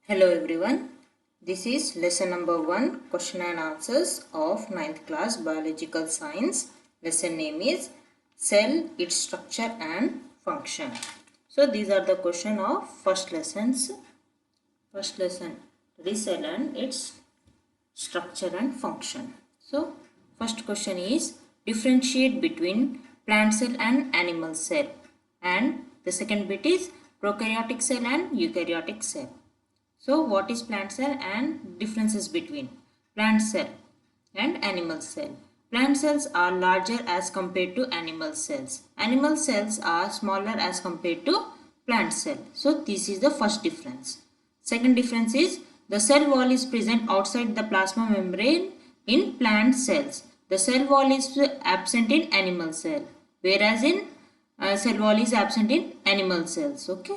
Hello everyone, this is lesson number 1, question and answers of 9th class biological science. Lesson name is cell, its structure and function. So these are the question of first lesson, that is cell and its structure and function. So first question is differentiate between plant cell and animal cell, and the second bit is prokaryotic cell and eukaryotic cell. So what is plant cell and differences between plant cell and animal cell? Plant cells are larger as compared to animal cells. Animal cells are smaller as compared to plant cell. So this is the first difference. Second difference is the cell wall is present outside the plasma membrane in plant cells. The cell wall is absent in animal cell, whereas in cell wall is absent in animal cells. Okay.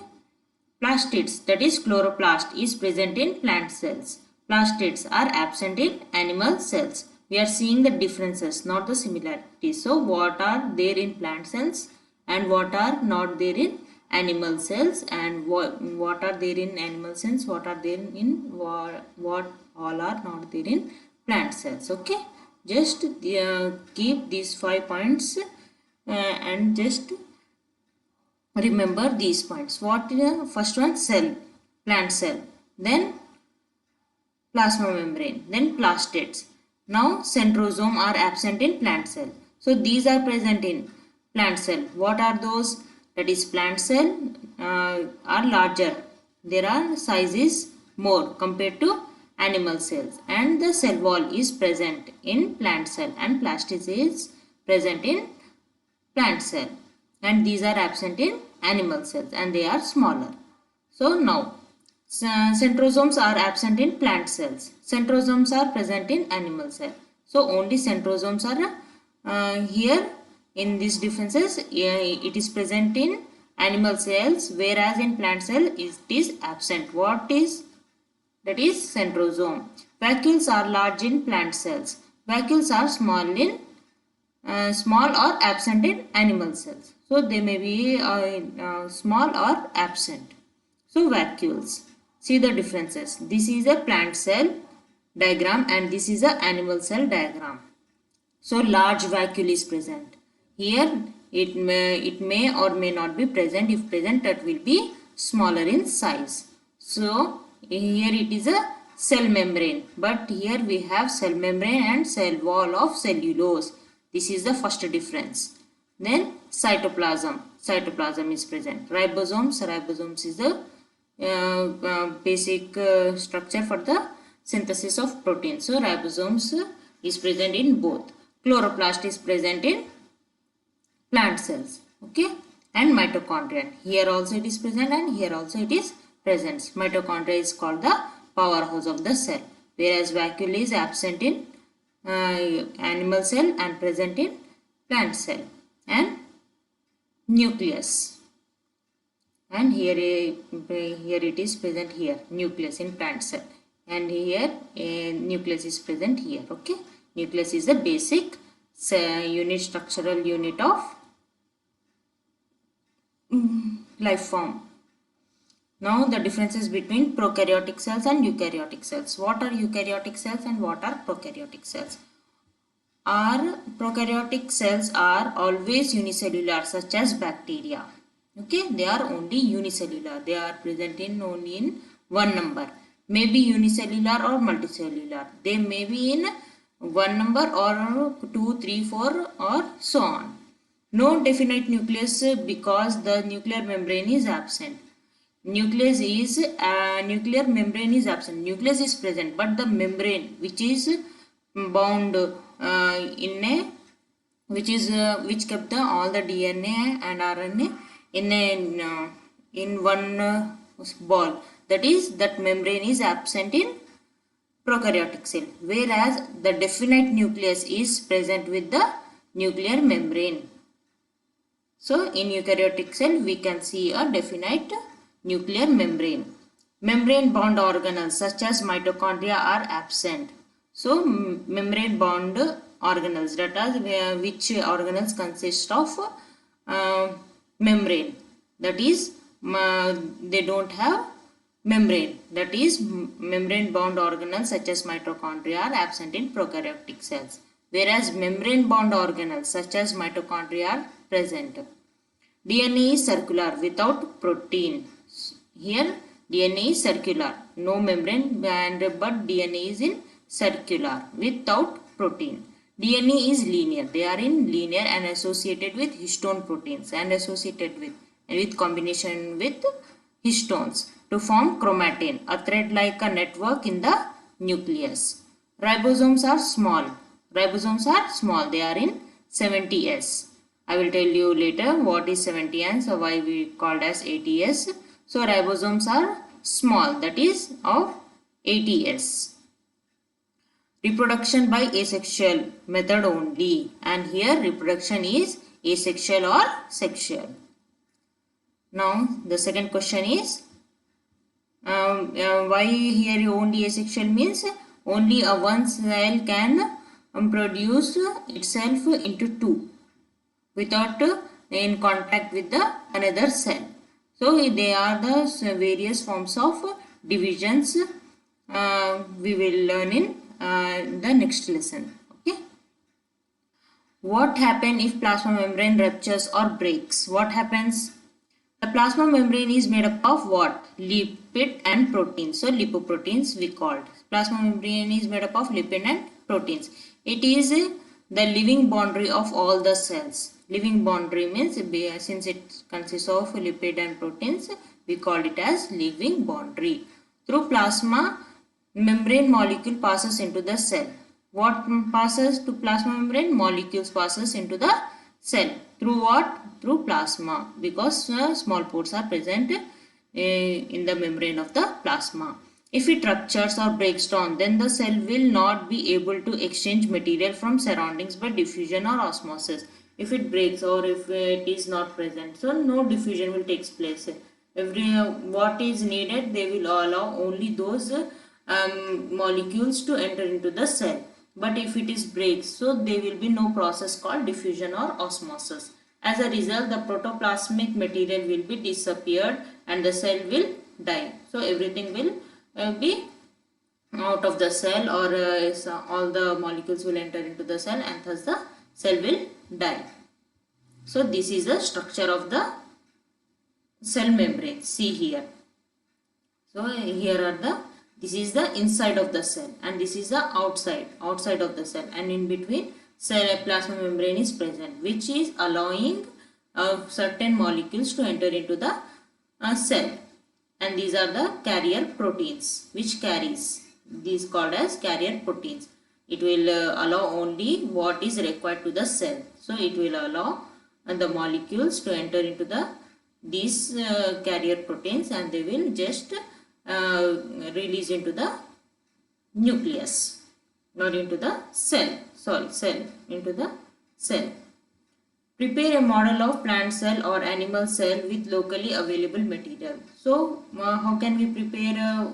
Plastids, that is chloroplast, is present in plant cells. Plastids are absent in animal cells. We are seeing the differences, not the similarities. So what are there in plant cells and what are not there in animal cells, and what are there in animal cells, what are there in what all are not there in plant cells. Okay, just keep these 5 points and just remember these points. What is the first one? Cell, plant cell, then plasma membrane, then plastids. Now centrosome are absent in plant cell. So these are present in plant cell. What are those? That is plant cell are larger. There are sizes more compared to animal cells, and the cell wall is present in plant cell and plastids is present in plant cell, and these are absent in animal cells and they are smaller. So now centrosomes are absent in plant cells. Centrosomes are present in animal cell. So only centrosomes are here in these differences. It is present in animal cells, whereas in plant cell it is absent. What is that? Is centrosome. Vacuoles are large in plant cells. Vacuoles are small or absent in animal cells. So they may be small or absent. So vacuoles. See the differences. This is a plant cell diagram and this is a animal cell diagram. So large vacuole is present. Here it may or may not be present. If present, that will be smaller in size. So here it is a cell membrane, but here we have cell membrane and cell wall of cellulose. This is the first difference. Then cytoplasm. Cytoplasm is present. Ribosomes is the basic structure for the synthesis of protein. So ribosomes is present in both. Chloroplast is present in plant cells. Okay. And mitochondria. Here also it is present and here also it is present. Mitochondria is called the powerhouse of the cell, whereas vacuole is absent in animal cell and present in plant cell. And nucleus, and here it is present here, nucleus in plant cell, and here nucleus is present here. Okay, nucleus is the basic unit, structural unit of life form. Now the differences between prokaryotic cells and eukaryotic cells. What are eukaryotic cells and what are prokaryotic cells? Our prokaryotic cells are always unicellular, such as bacteria. Okay, they are only unicellular. They are present in only in one number. Maybe unicellular or multicellular. They may be in one number or 2, 3, 4 or so on. No definite nucleus because the nuclear membrane is absent. Nuclear membrane is absent. Nucleus is present, but the membrane which is bound which kept all the DNA and RNA in one ball. That membrane is absent in prokaryotic cell, whereas the definite nucleus is present with the nuclear membrane. So in eukaryotic cell we can see a definite nuclear membrane. Membrane bound organelles such as mitochondria are absent. So membrane bound organelles, that is which organelles consist of membrane, that is they don't have membrane, that is membrane bound organelles such as mitochondria are absent in prokaryotic cells, whereas membrane bound organelles such as mitochondria are present. DNA is circular without protein. Here DNA is circular, no membrane, but DNA is in circular without protein. DNA is linear, they are in linear and associated with histone proteins and associated with combination with histones to form chromatin, a thread-like a network in the nucleus. Ribosomes are small. Ribosomes are small. They are in 70S. I will tell you later what is 70S or why we called as 80S. So ribosomes are small, that is of 80S. Reproduction by asexual method only, and here reproduction is asexual or sexual. Now the second question is why here only asexual means only a one cell can produce itself into two without in contact with the another cell. So they are the various forms of divisions we will learn in the next lesson. Okay. What happens if plasma membrane ruptures or breaks? What happens? The plasma membrane is made up of what? Lipid and proteins. So lipoproteins we called. Plasma membrane is made up of lipid and proteins. It is the living boundary of all the cells. Living boundary means since it consists of lipid and proteins, we call it as living boundary. Through plasma, membrane molecule passes into the cell. What passes to plasma membrane? Molecules passes into the cell. Through what? Through plasma, because small pores are present in the membrane of the plasma. If it ruptures or breaks down, then the cell will not be able to exchange material from surroundings by diffusion or osmosis. If it breaks or if it is not present, so no diffusion will take place. What is needed, they will allow only those molecules to enter into the cell. But if it is breaks, so there will be no process called diffusion or osmosis. As a result, the protoplasmic material will be disappeared and the cell will die. So everything will be out of the cell, or all the molecules will enter into the cell and thus the cell will die. So this is the structure of the cell membrane. See here. So here are this is the inside of the cell and this is the outside of the cell, and in between cell plasma membrane is present, which is allowing certain molecules to enter into the cell, and these are the carrier proteins which carries, these called as carrier proteins. It will allow only what is required to the cell, so it will allow the molecules to enter into these carrier proteins, and they will just release into the nucleus, not into the cell, into the cell. Prepare a model of plant cell or animal cell with locally available material. So how can we prepare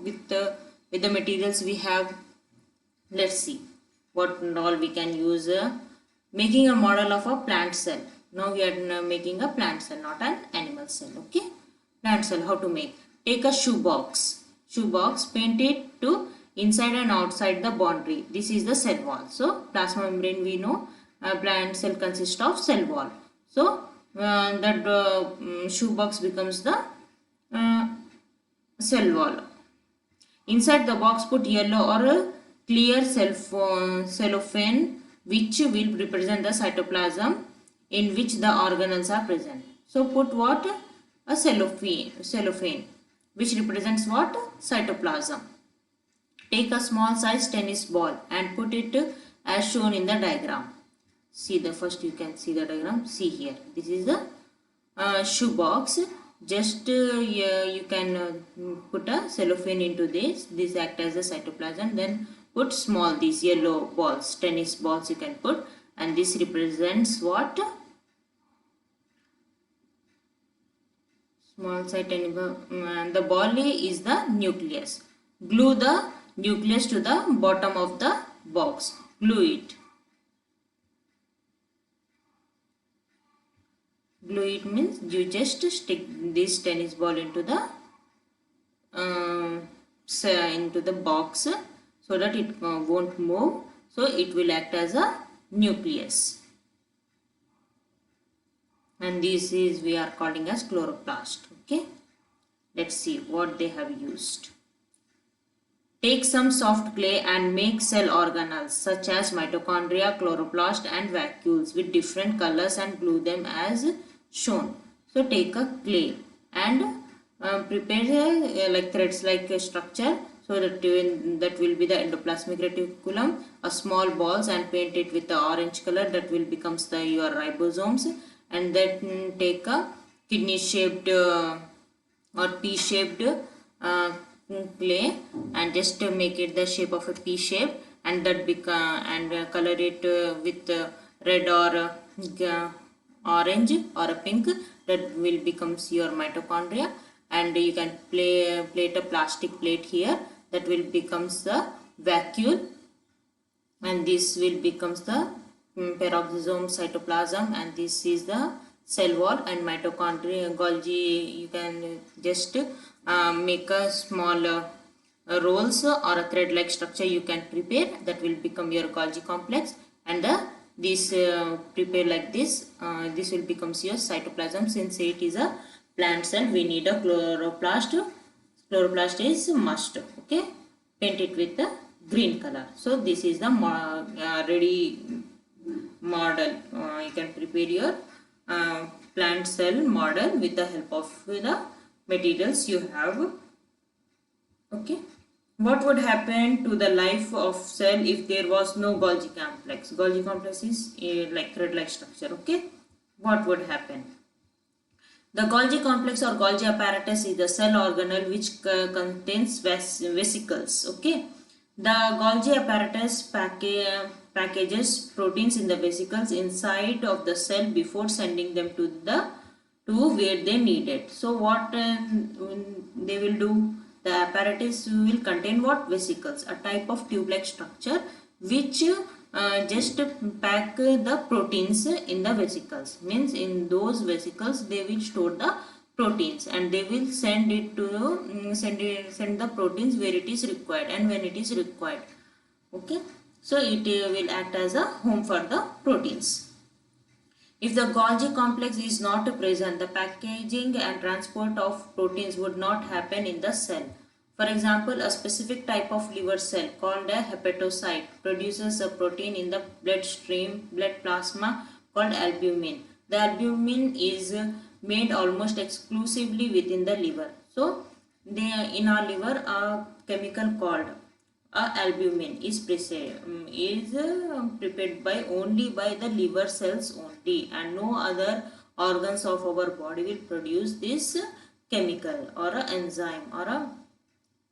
with the materials we have? Let's see what all we can use. Making a model of a plant cell. Now we are making a plant cell, not an animal cell. Okay, plant cell, how to make? Take a shoebox, paint it to inside and outside the boundary. This is the cell wall. So plasma membrane, we know plant cell consists of cell wall. So that shoebox becomes the cell wall. Inside the box put yellow or a clear cellophane, which will represent the cytoplasm in which the organelles are present. So put what? A cellophane which represents what? Cytoplasm. Take a small size tennis ball and put it as shown in the diagram. See the first, you can see the diagram. See here, this is the shoe box. Just you can put a cellophane into this act as a cytoplasm. Then put small, these yellow balls, tennis balls you can put, and this represents what? Small size tennis ball. The ball is the nucleus. Glue the nucleus to the bottom of the box. Glue it. Glue it means you just stick this tennis ball into the into the box so that it won't move. So it will act as a nucleus, and this is we are calling as chloroplast. Okay, let's see what they have used. Take some soft clay and make cell organelles such as mitochondria, chloroplast and vacuoles with different colors and glue them as shown. So take a clay and prepare like threads like a structure, so that that will be the endoplasmic reticulum, a small balls, and paint it with the orange color, that will becomes the your ribosomes. And then take a kidney shaped or pea shaped clay and just make it the shape of a pea shape, and that become and color it with red or orange or a pink, that will becomes your mitochondria. And you can plate a plastic plate here, that will becomes the vacuole, and this will becomes the peroxisome cytoplasm, and this is the cell wall. And mitochondria Golgi, you can just make a small rolls or a thread like structure you can prepare, that will become your Golgi complex. And this prepare like this, this will becomes your cytoplasm. Since it is a plant cell, we need a chloroplast is must. Okay, paint it with the green color. So this is the ready model. You can prepare your plant cell model with the help of the materials you have. Okay, what would happen to the life of cell if there was no Golgi complex? Golgi complex is like thread like structure. Okay, what would happen? The Golgi complex or Golgi apparatus is the cell organelle which contains vesicles. Okay, the Golgi apparatus packages proteins in the vesicles inside of the cell before sending them to where they need it. So what they will do? The apparatus will contain what? Vesicles, a type of tube-like structure which just pack the proteins in the vesicles. Means in those vesicles they will store the proteins, and they will send it to send the proteins where it is required and when it is required. Okay, so it will act as a home for the proteins. If the Golgi complex is not present, the packaging and transport of proteins would not happen in the cell. For example, a specific type of liver cell called a hepatocyte produces a protein in the blood plasma called albumin. The albumin is made almost exclusively within the liver. So, in our liver, a chemical called albumin is prepared by only by the liver cells only, and no other organs of our body will produce this chemical or a enzyme or a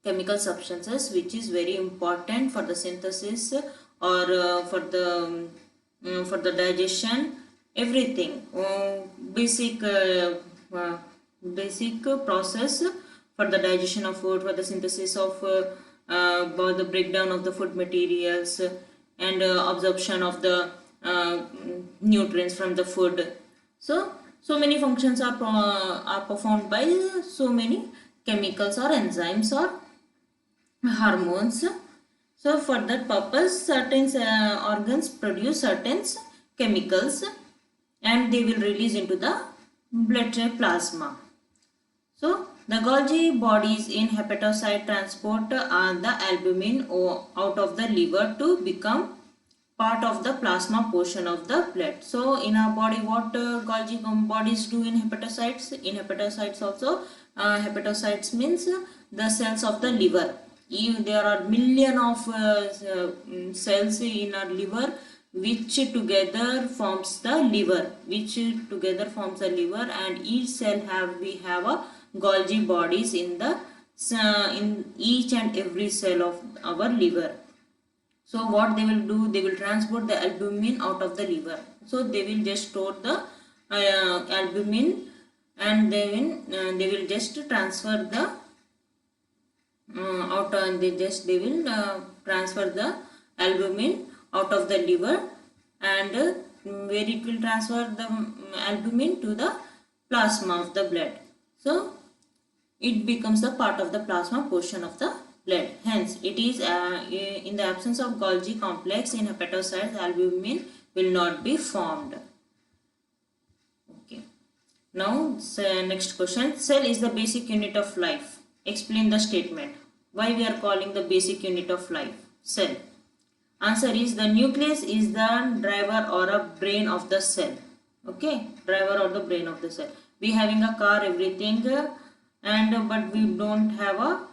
chemical substances, which is very important for the synthesis or for the digestion, everything. Basic process for the digestion of food, for the synthesis of the breakdown of the food materials, and absorption of the nutrients from the food. So many functions are performed by so many chemicals or enzymes or hormones. So for that purpose, certain organs produce certain chemicals, and they will release into the blood plasma. So the Golgi bodies in hepatocyte transport the albumin out of the liver to become part of the plasma portion of the blood. So in our body, what Golgi bodies do in hepatocytes? In hepatocytes also, hepatocytes means the cells of the liver. There are million of cells in our liver which together forms the liver, and each cell we have a Golgi bodies in each and every cell of our liver. So what they will do? They will transport the albumin out of the liver. So they will just store the albumin, and they will just transfer the they will transfer the albumin out of the liver, and where it will transfer the albumin to the plasma of the blood. So it becomes the part of the plasma portion of the blood. Hence, it is in the absence of Golgi complex in hepatocytes, albumin will not be formed. Okay. Now, next question. Cell is the basic unit of life. Explain the statement. Why we are calling the basic unit of life cell? Answer is the nucleus is the driver or a brain of the cell. Okay, driver or the brain of the cell. We having a car, everything, but we don't have a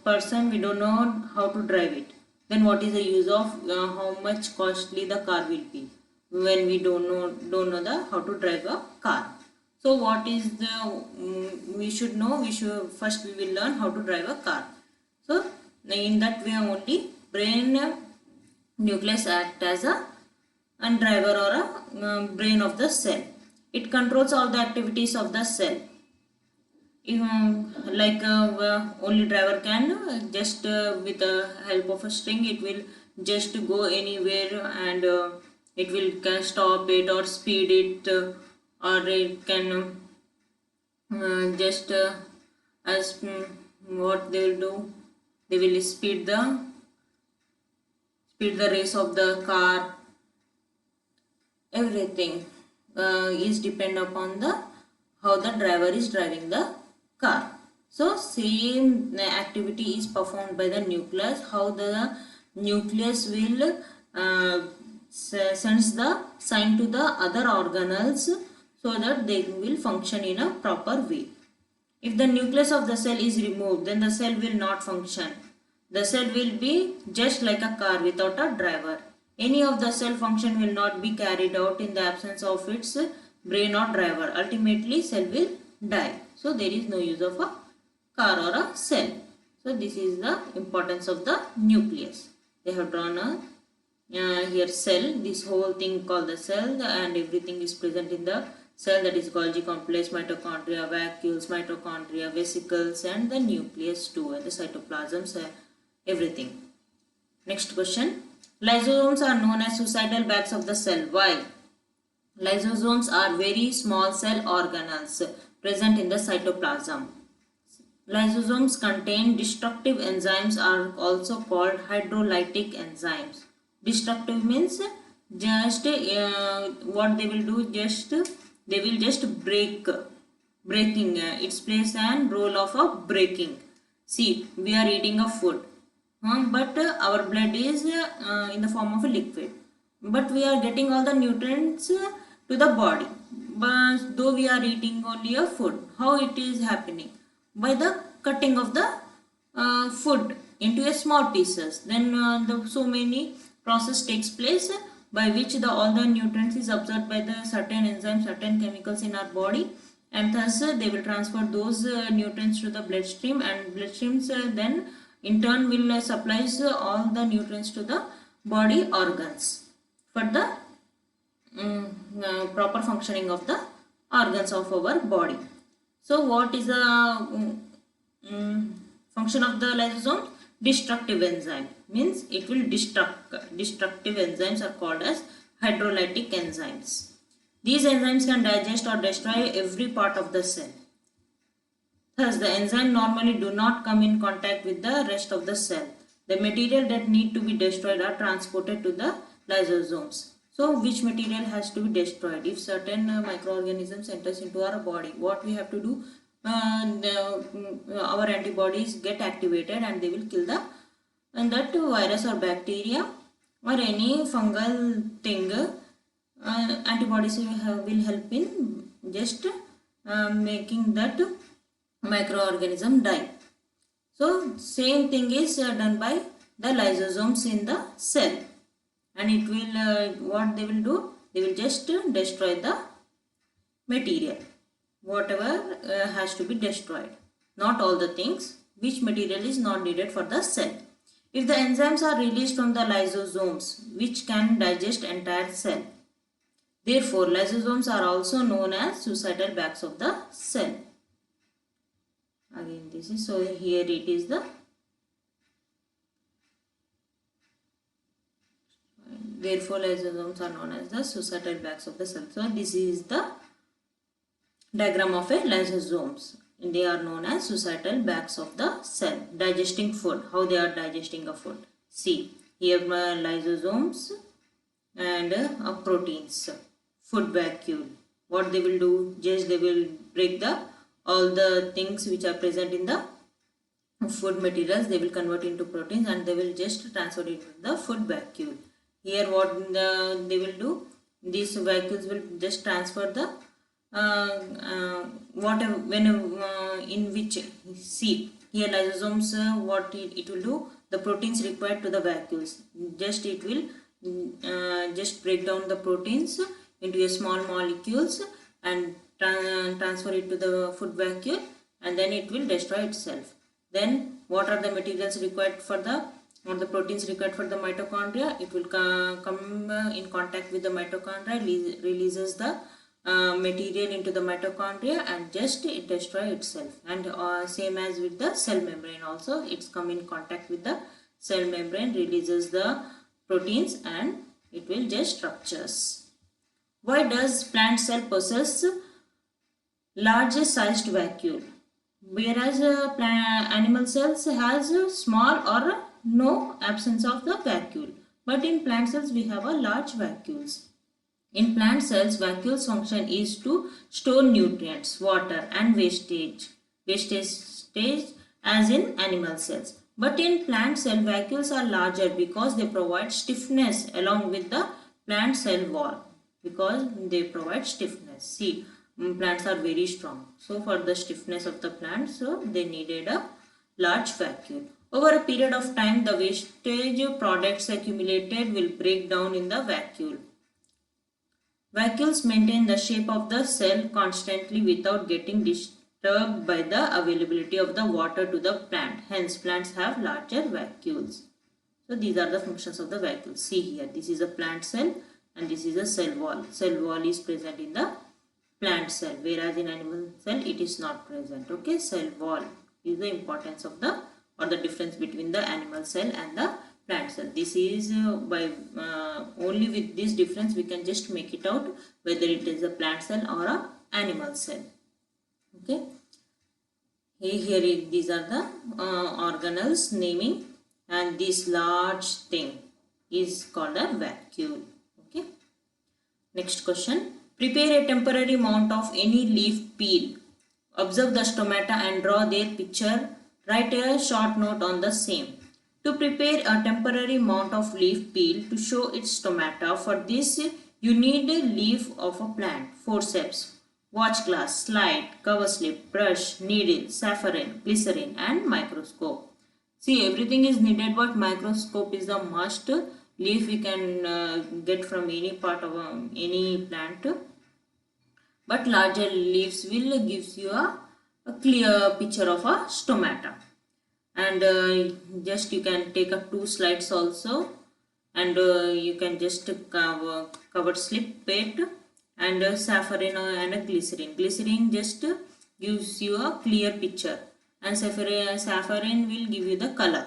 person. We don't know how to drive it. Then what is the use of how much costly the car will be when we don't know the how to drive a car. So what is the we should know? We should first we will learn how to drive a car. So in that way only brain nucleus act as a driver or a brain of the cell. It controls all the activities of the cell. Only driver can just with the help of a string it will just go anywhere and it will can stop it or speed it or it can just as what they will do, they will speed the race of the car. Everything is depend upon the how the driver is driving the car. So same activity is performed by the nucleus. How the nucleus will sends the sign to the other organelles so that they will function in a proper way. If the nucleus of the cell is removed, then the cell will not function. The cell will be just like a car without a driver. Any of the cell function will not be carried out in the absence of its brain or driver. Ultimately, cell will die. So, there is no use of a car or a cell. So, this is the importance of the nucleus. They have drawn a here cell, this whole thing called the cell, and everything is present in the cell, that is Golgi complex, mitochondria, vacuoles, mitochondria, vesicles, and the nucleus too, and the cytoplasm, everything. Next question. Lysosomes are known as suicidal bags of the cell. Why? Lysosomes are very small cell organelles present in the cytoplasm. Lysosomes contain destructive enzymes are also called hydrolytic enzymes. Destructive means just what they will do, just they will just breaking, it plays an role of a breaking. See, we are eating a food, but our blood is in the form of a liquid, but we are getting all the nutrients to the body, but though we are eating only a food. How it is happening? By the cutting of the food into a small pieces, then so many process takes place by which all the nutrients is absorbed by the certain enzymes, certain chemicals in our body, and thus they will transfer those nutrients to the bloodstream, and bloodstreams then in turn will supplies all the nutrients to the body organs for the proper functioning of the organs of our body. So what is the function of the lysosome? Destructive enzyme means it will destruct. Destructive enzymes are called as hydrolytic enzymes. These enzymes can digest or destroy every part of the cell. Thus, the enzyme normally do not come in contact with the rest of the cell. The material that need to be destroyed are transported to the lysosomes. So, which material has to be destroyed? If certain microorganisms enters into our body, what we have to do? Our antibodies get activated and they will kill that virus or bacteria or any fungal thing. Antibodies will help in just making that microorganism die. So same thing is done by the lysosomes in the cell, and it will what they will do? They will just destroy the material, whatever has to be destroyed. Not all the things, which material is not needed for the cell. If the enzymes are released from the lysosomes, which can digest entire cell. Therefore, lysosomes are also known as suicidal bags of the cell. Again, this is, so here it is the, therefore lysosomes are known as the suicidal bags of the cell. So this is the diagram of a lysosomes. they are known as societal bags of the cell. Digesting food. How they are digesting a food? See, here lysosomes and proteins. Food vacuole. What they will do? Just they will break the all the things which are present in the food materials. They will convert into proteins and they will just transfer it to the food vacuole. Here what they will do? These vacuoles will just transfer the whatever when in which, see here lysosomes, what it will do, the proteins required to the vacuoles, just it will just break down the proteins into a small molecules and transfer it to the food vacuole, and then it will destroy itself. Then what are the materials required for the, or the proteins required for the mitochondria? It will come in contact with the mitochondria, releases the material into the mitochondria, and just it destroy itself. And same as with the cell membrane also, it's come in contact with the cell membrane, releases the proteins, and it will just ruptures. Why does plant cell possess larger sized vacuole, whereas animal cells has a small or no absence of the vacuole, but in plant cells we have a large vacuoles. In plant cells, vacuole's function is to store nutrients, water and wastage as in animal cells. But in plant cell, vacuoles are larger because they provide stiffness along with the plant cell wall, because they provide stiffness. See, plants are very strong. So for the stiffness of the plant, so they needed a large vacuole. Over a period of time, the wastage products accumulated will break down in the vacuole. Vacuoles maintain the shape of the cell constantly without getting disturbed by the availability of the water to the plant. Hence, plants have larger vacuoles. So, these are the functions of the vacuole. See here, this is a plant cell and this is a cell wall. Cell wall is present in the plant cell, whereas in animal cell it is not present. Okay, cell wall is the importance of the, or the difference between the animal cell and the plant cell. This is by only with this difference we can just make it out whether it is a plant cell or a animal cell. Okay, here these are the organelles naming, and this large thing is called a vacuole. Okay, next question. Prepare a temporary mount of any leaf peel. Observe the stomata and draw their picture. Write a short note on the same. To prepare a temporary mount of leaf peel to show its stomata, for this you need a leaf of a plant, forceps, watch glass, slide, cover slip, brush, needle, safranin, glycerin and microscope. See, everything is needed, but microscope is a must. Leaf we can get from any part of any plant, but larger leaves will gives you a clear picture of a stomata. And just you can take up 2 slides also, and you can just cover slip it, and safranin and a glycerin just gives you a clear picture, and safranin will give you the color.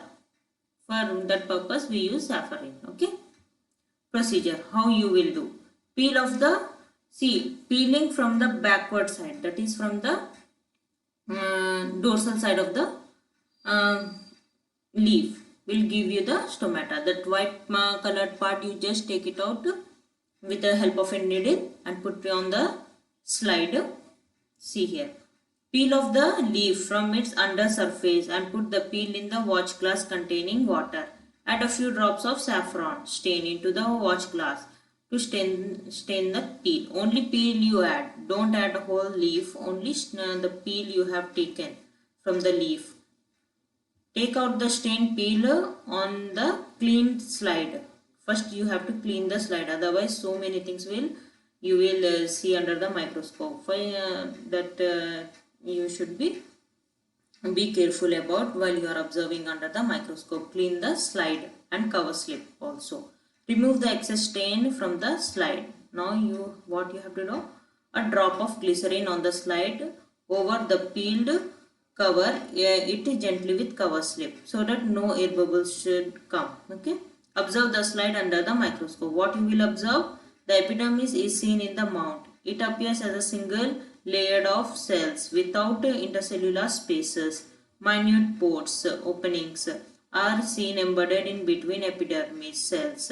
For that purpose we use safranin. Okay, procedure how you will do: peel of the, see, peeling from the backward side, that is from the dorsal side of the leaf will give you the stomata. That white colored part you just take it out with the help of a needle and put it on the slide. See here, peel off the leaf from its under surface and put the peel in the watch glass containing water. Add a few drops of saffron stain into the watch glass to stain the peel. Only peel you add, don't add a whole leaf, only the peel you have taken from the leaf. Take out the stained peel on the cleaned slide. First you have to clean the slide, otherwise so many things you will see under the microscope. For that you should be careful about while you are observing under the microscope. Clean the slide and cover slip also. Remove the excess stain from the slide. Now what you have to do? A drop of glycerin on the slide over the peeled cover it gently with cover slip so that no air bubbles should come. Okay. Observe the slide under the microscope. What you will observe? The epidermis is seen in the mount. It appears as a single layered of cells without intercellular spaces. Minute pores, openings, are seen embedded in between epidermis cells.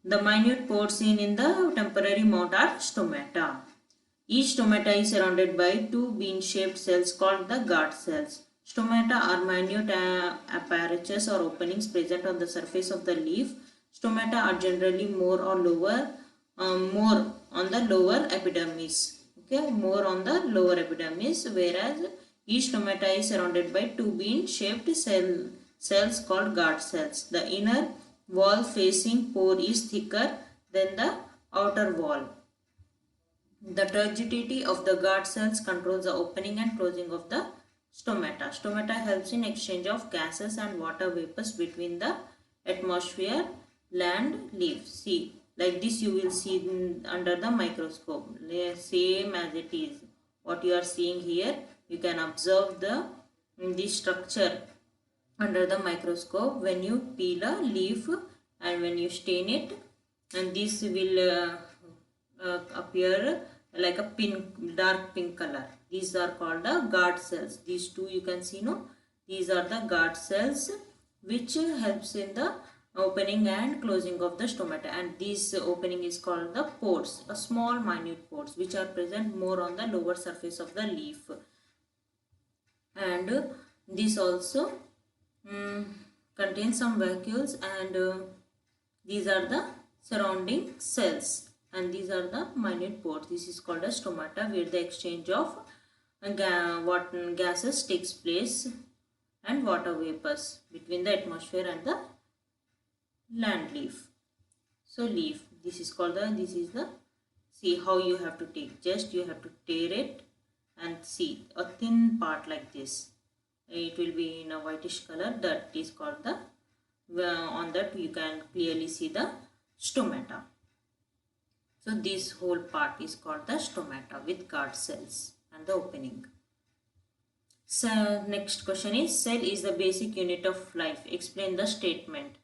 The minute pores seen in the temporary mound are stomata. Each stomata is surrounded by two bean-shaped cells called the guard cells. Stomata are minute apertures or openings present on the surface of the leaf. Stomata are generally more on the lower epidermis. Okay, more on the lower epidermis, whereas each stomata is surrounded by two bean-shaped cells called guard cells. The inner wall facing pore is thicker than the outer wall. The turgidity of the guard cells controls the opening and closing of the stomata. Stomata helps in exchange of gases and water vapors between the atmosphere, land, leaf. See, like this you will see under the microscope. Same as it is. What you are seeing here, you can observe the structure under the microscope when you peel a leaf and when you stain it, and this will appear like a dark pink color. These are called the guard cells. These two you can see, no? These are the guard cells which helps in the opening and closing of the stomata, and this opening is called the pores, a small minute pores which are present more on the lower surface of the leaf. And this also contains some vacuoles, and these are the surrounding cells, and these are the minute pores. This is called a stomata, where the exchange of gases takes place and water vapors between the atmosphere and the land leaf. So leaf, this is the see how you have to take, just you have to tear it and see a thin part like this. It will be in a whitish color. That is called the on that you can clearly see the stomata. So this whole part is called the stomata with guard cells and the opening. So next question is, cell is the basic unit of life. Explain the statement.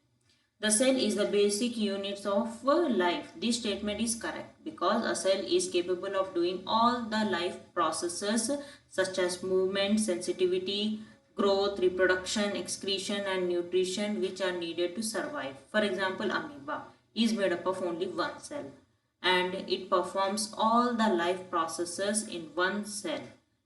The cell is the basic unit of life. This statement is correct because a cell is capable of doing all the life processes such as movement, sensitivity, growth, reproduction, excretion and nutrition which are needed to survive. For example, amoeba is made up of only one cell and it performs all the life processes in one cell.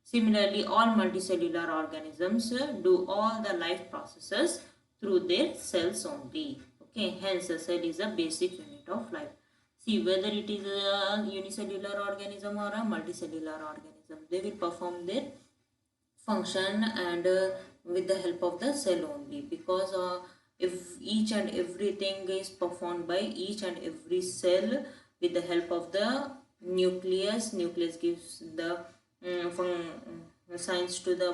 Similarly, all multicellular organisms do all the life processes through their cells only. Okay, hence a cell is a basic unit of life. See, whether it is a unicellular organism or a multicellular organism, they will perform their function and with the help of the cell only, because if each and everything is performed by each and every cell with the help of the nucleus gives the signs to the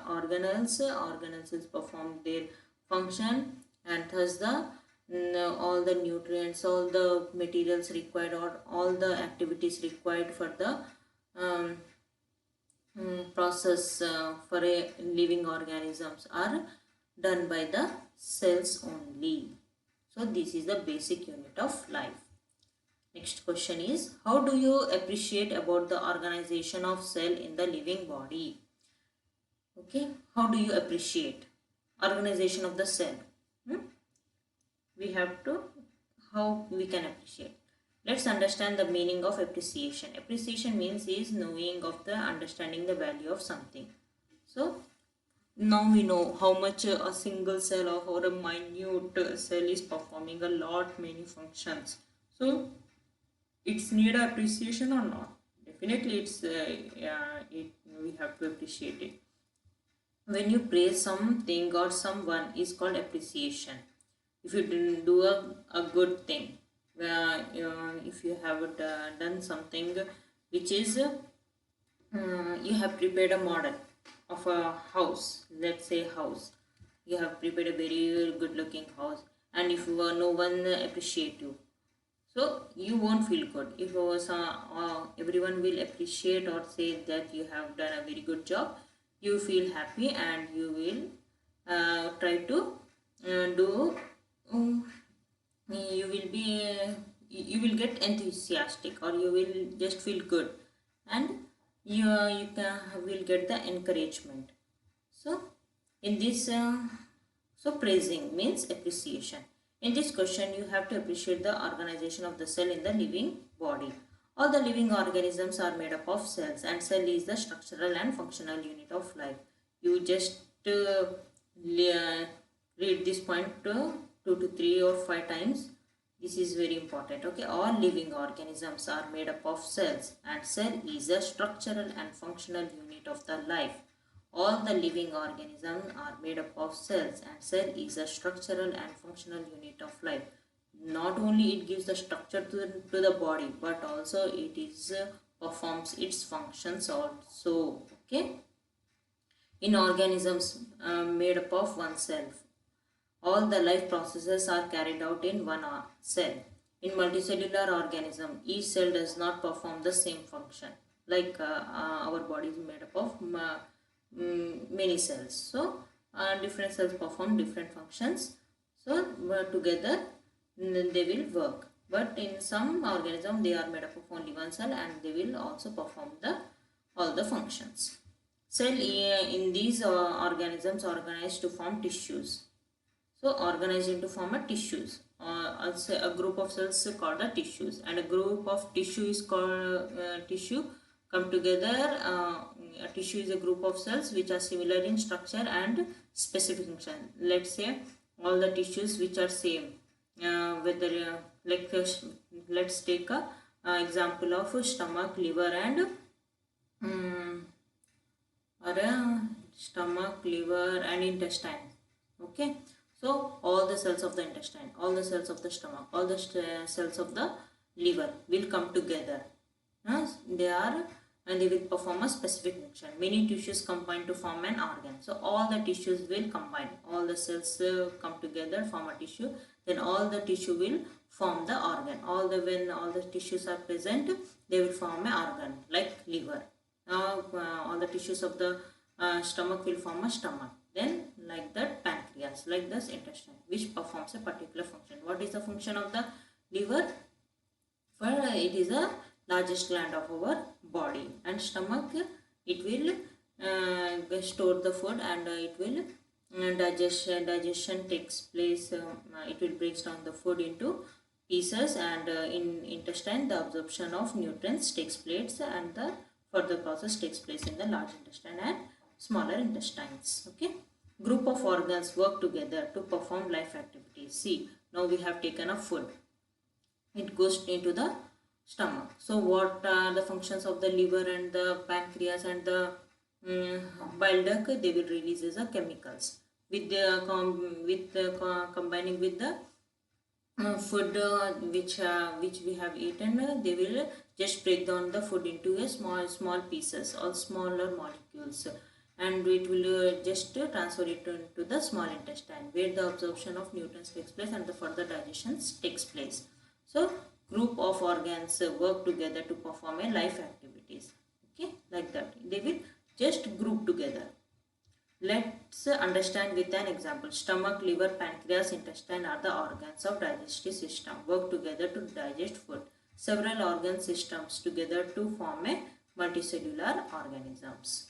organelles. Organelles perform their function, and thus the all the nutrients, all the materials required, or all the activities required for the process for a living organisms are done by the cells only. So this is the basic unit of life. Next question is, how do you appreciate about the organization of cell in the living body? Okay, how do you appreciate organization of the cell? We have to, how we can appreciate. Let's understand the meaning of appreciation. Appreciation means is knowing of the understanding the value of something. So now we know how much a single cell or a minute cell is performing a lot many functions. So it's need appreciation or not? Definitely it's we have to appreciate it. When you praise something or someone is called appreciation. If you didn't do a good thing, if you have done something which is you have prepared a model of a house, let's say house, you have prepared a very good looking house, and if no one appreciate you, so you won't feel good. If everyone will appreciate or say that you have done a very good job, you feel happy and you will try to do you will get enthusiastic, or you will just feel good, and you will get the encouragement. So in this so praising means appreciation. In this question you have to appreciate the organization of the cell in the living body. All the living organisms are made up of cells, and cell is the structural and functional unit of life. You just read this point 2 to 3 or 5 times. This is very important. Okay, all living organisms are made up of cells, and cell is a structural and functional unit of the life. All the living organisms are made up of cells, and cell is a structural and functional unit of life. Not only it gives the structure to the body, but also it is performs its functions also. Okay, in organisms made up of one cell, all the life processes are carried out in one cell. In multicellular organism, each cell does not perform the same function. Like our body is made up of many cells. So different cells perform different functions. So together they will work. But in some organism they are made up of only one cell, and they will also perform all the functions. Cell in these organisms organized to form tissues. So organized into form a tissues. Also a group of cells called the tissues, and a group of tissue is called tissue. Come together, a tissue is a group of cells which are similar in structure and specific function. Let's say all the tissues which are same. Whether like let's take a example of stomach, liver, and stomach, liver, and intestine. Okay. So all the cells of the intestine, all the cells of the stomach, all the cells of the liver will come together. They are, and they will perform a specific function. Many tissues combine to form an organ. So all the tissues will combine. All the cells come together, form a tissue. Then all the tissue will form the organ. When all the tissues are present, they will form an organ like liver. Now all the tissues of the stomach will form a stomach. Then like that pancreas, like this intestine, which performs a particular function. What is the function of the liver? For it is the largest gland of our body, and stomach, it will store the food, and it will digestion takes place. It will break down the food into pieces, and in intestine the absorption of nutrients takes place, and the further process takes place in the large intestine and smaller intestines. Okay, group of organs work together to perform life activities. See, now we have taken a food, it goes into the stomach. So what are the functions of the liver and the pancreas and the bile duct? They will release as a chemicals with the combining with the food which we have eaten. They will just break down the food into a small pieces or smaller molecules, and it will just transfer it into the small intestine, where the absorption of nutrients takes place and the further digestion takes place. So group of organs work together to perform a life activities. Okay, like that they will just group together. Let's understand with an example. Stomach, liver, pancreas, intestine are the organs of digestive system, work together to digest food. Several organ systems together to form a multicellular organisms.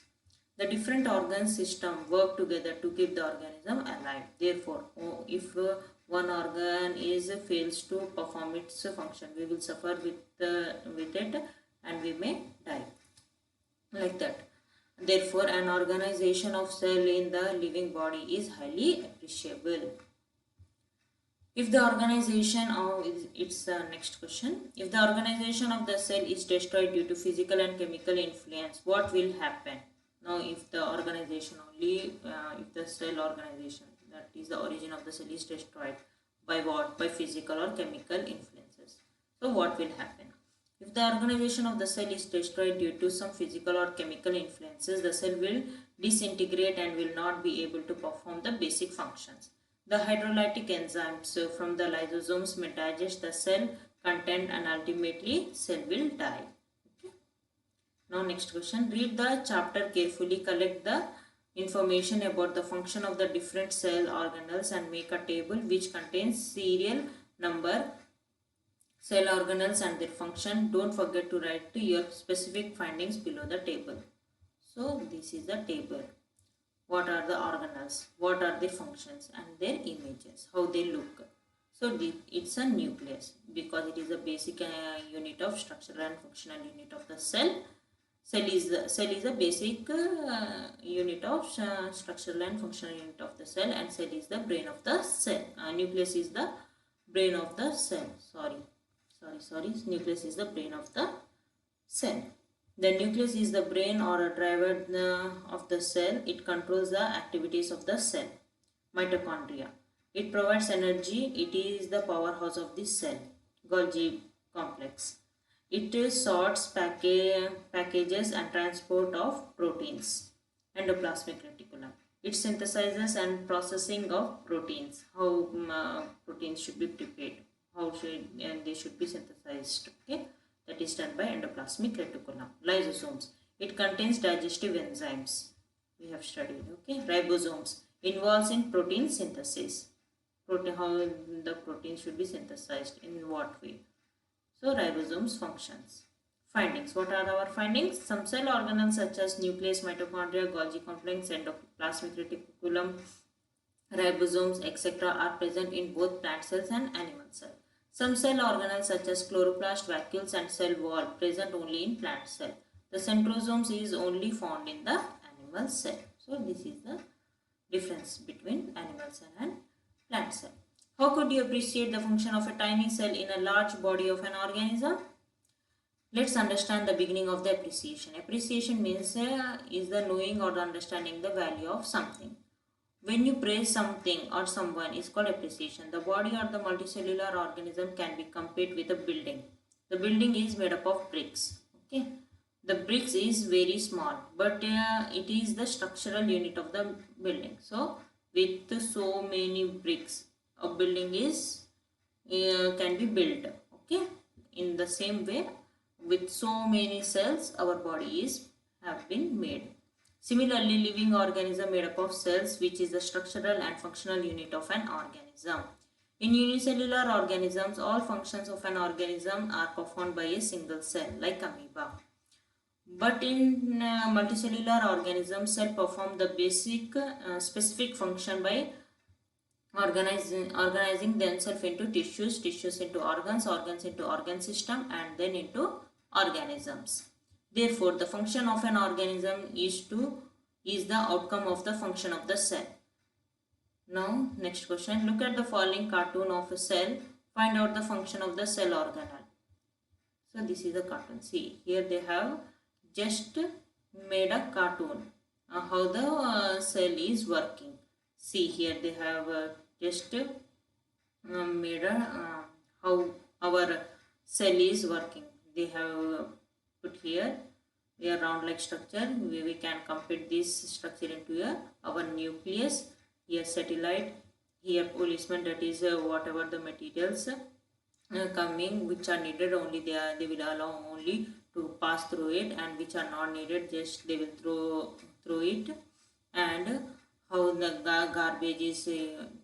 The different organ system work together to keep the organism alive. Therefore, if one organ fails to perform its function, we will suffer with it, and we may die. Like that. Therefore, an organization of cell in the living body is highly appreciable. If the organization of it's the next question. If the organization of the cell is destroyed due to physical and chemical influence, what will happen? Now, if the organization only, if the cell organization, that is the origin of the cell, is destroyed by what? By physical or chemical influences. So, what will happen? If the organization of the cell is destroyed due to some physical or chemical influences, the cell will disintegrate and will not be able to perform the basic functions. The hydrolytic enzymes from the lysosomes may digest the cell content, and ultimately cell will die. Okay. Now next question. Read the chapter carefully, collect the information about the function of the different cell organelles, and make a table which contains serial number Cell organelles and their function. Don't forget to write your specific findings below the table. So this is the table. What are the organelles? What are their functions and their images? How they look? So it's a nucleus because it is a basic unit of structural and functional unit of the cell. Cell is a basic unit of structural and functional unit of the cell, and cell is the brain of the cell. Nucleus is the brain of the cell. Sorry. Nucleus is the brain of the cell. The nucleus is the brain or a driver of the cell. It controls the activities of the cell. Mitochondria. It provides energy. It is the powerhouse of the cell. Golgi complex. It sorts, packages and transport of proteins. Endoplasmic reticulum. It synthesizes and processing of proteins. How proteins should be prepared. They should be synthesized. Okay, that is done by endoplasmic reticulum. Lysosomes. It contains digestive enzymes. We have studied. Okay, ribosomes involves in protein synthesis. How the protein should be synthesized, in what way. So ribosomes functions. Findings. What are our findings? Some cell organelles such as nucleus, mitochondria, Golgi complex, endoplasmic reticulum, ribosomes, etc. are present in both plant cells and animal cells. Some cell organelles such as chloroplast, vacuoles and cell wall present only in plant cell. The centrosomes is only found in the animal cell. So this is the difference between animal cell and plant cell. How could you appreciate the function of a tiny cell in a large body of an organism? Let's understand the beginning of the appreciation. Appreciation means is the knowing or understanding the value of something. When you praise something or someone is called appreciation. The body or the multicellular organism can be compared with a building. The building is made up of bricks. Okay. The bricks is very small, but it is the structural unit of the building. So with so many bricks, a building is can be built. Okay, in the same way, with so many cells, our body is have been made. Similarly, living organism made up of cells, which is the structural and functional unit of an organism. In unicellular organisms, all functions of an organism are performed by a single cell, like amoeba. But in multicellular organisms, cell perform the basic specific function by organizing themselves into tissues into organs into organ system, and then into organisms. Therefore, the function of an organism is the outcome of the function of the cell. Now, next question. Look at the following cartoon of a cell. Find out the function of the cell organelle. So, this is a cartoon. See, here they have just made a cartoon. How the cell is working. See, here they have just made a how our cell is working. They have put here a round like structure. We can compare this structure into our nucleus. Here satellite, here policeman, that is whatever the materials coming which are needed, only they will allow only to pass through it, and which are not needed, just they will throw it. And how the garbage is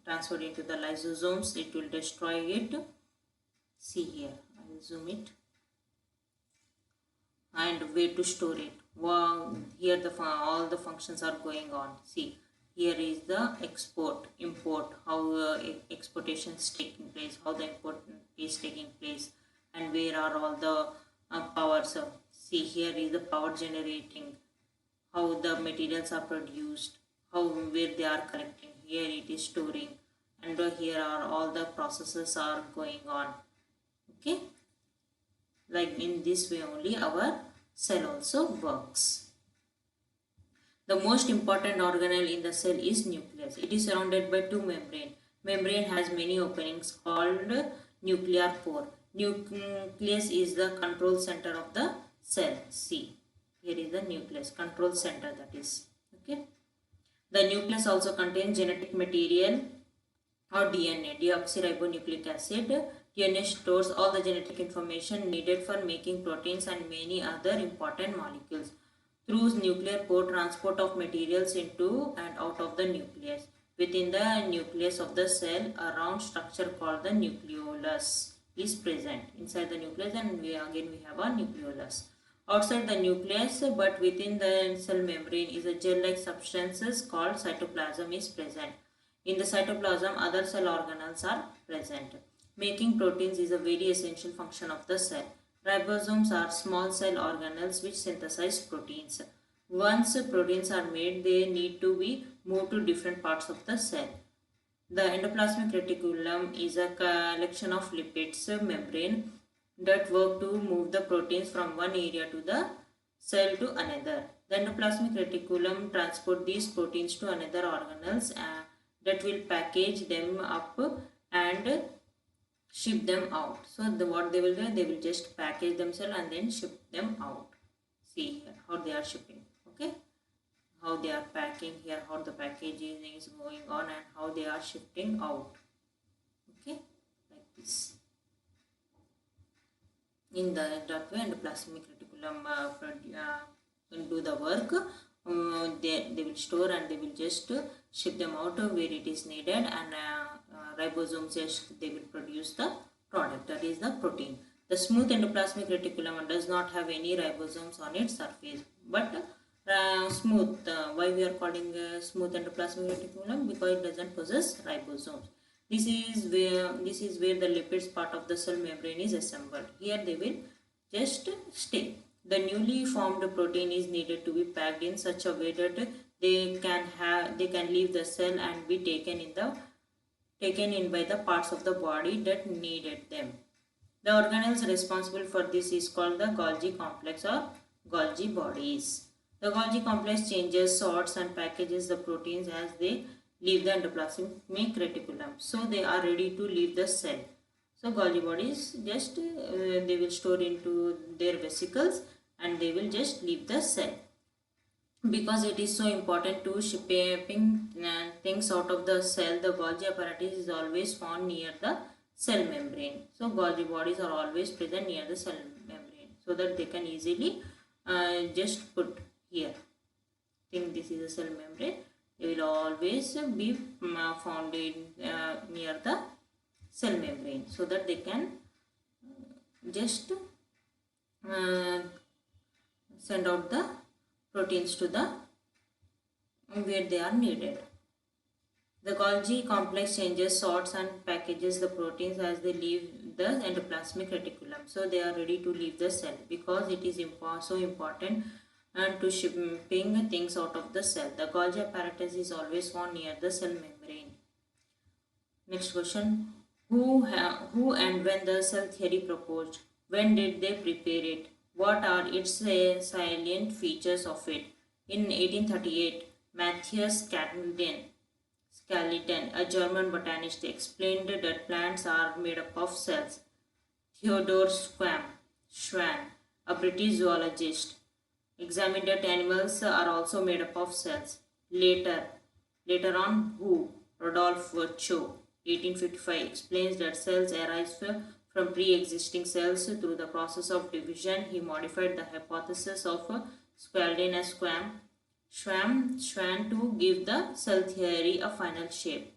transferred into the lysosomes, it will destroy it. See here, I will zoom it. And where to store it. Wow, here all the functions are going on. See, here is the export, import, how exportation is taking place, how the import is taking place, and where are all the powers. See, here is the power generating, how the materials are produced, where they are collecting. Here it is storing, and here are all the processes are going on. Okay, like in this way only our cell also works. The most important organelle in the cell is nucleus. It is surrounded by two membranes. Membrane has many openings called nuclear pore. Nucleus is the control center of the cell. See, here is the nucleus, control center, that is. Okay. The nucleus also contains genetic material or DNA, deoxyribonucleic acid. DNA stores all the genetic information needed for making proteins and many other important molecules. Through nuclear pore, transport of materials into and out of the nucleus. Within the nucleus of the cell, a round structure called the nucleolus. is present inside the nucleus, and we have a nucleolus. Outside the nucleus but within the cell membrane is a gel-like substances called cytoplasm is present. In the cytoplasm, other cell organelles are present. Making proteins is a very essential function of the cell. Ribosomes are small cell organelles which synthesize proteins. Once proteins are made, they need to be moved to different parts of the cell. The endoplasmic reticulum is a collection of lipids membrane that work to move the proteins from one area to the cell to another. The endoplasmic reticulum transport these proteins to another organelles that will package them up and ship them out. So what they will do, they will just package themselves and then ship them out. See here how they are shipping. Okay, how they are packing here, how the packaging is going on, and how they are shifting out. Okay, like this. In that way, endoplasmic reticulum will do the work. They will store and they will just ship them out where it is needed, and ribosomes just they will produce the product, that is the protein. The smooth endoplasmic reticulum does not have any ribosomes on its surface, but smooth. Why we are calling smooth endoplasmic reticulum? Because it doesn't possess ribosomes. This is where the lipids part of the cell membrane is assembled. Here they will just stay. The newly formed protein is needed to be packed in such a way that they can leave the cell and be taken in by the parts of the body that needed them. The organelles responsible for this is called the Golgi complex or Golgi bodies. The Golgi complex changes, sorts and packages the proteins as they leave the endoplasmic reticulum. So they are ready to leave the cell. So Golgi bodies just they will store into their vesicles and they will just leave the cell. Because it is so important to shipping things out of the cell, the Golgi apparatus is always found near the cell membrane. So Golgi bodies are always present near the cell membrane so that they can easily just put here. Think this is a cell membrane. They will always be found in near the cell membrane so that they can just send out the proteins to the where they are needed. The Golgi complex changes, sorts and packages the proteins as they leave the endoplasmic reticulum. So they are ready to leave the cell because it is so important and to shipping things out of the cell. The Golgi apparatus is always found near the cell membrane. Next question. Who and when the cell theory proposed? When did they prepare it? What are its salient features of it? In 1838, Matthias Skeleton, a German botanist, explained that plants are made up of cells. Theodor Schwann, a British zoologist, examined that animals are also made up of cells. Later on, Rudolf Virchow, 1855, explains that cells arise from pre-existing cells through the process of division. He modified the hypothesis of Skeleton and Schwann to give the cell theory a final shape.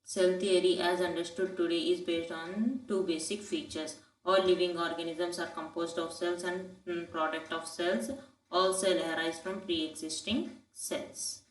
Cell theory as understood today is based on two basic features. All living organisms are composed of cells and product of cells. All cells arise from pre-existing cells.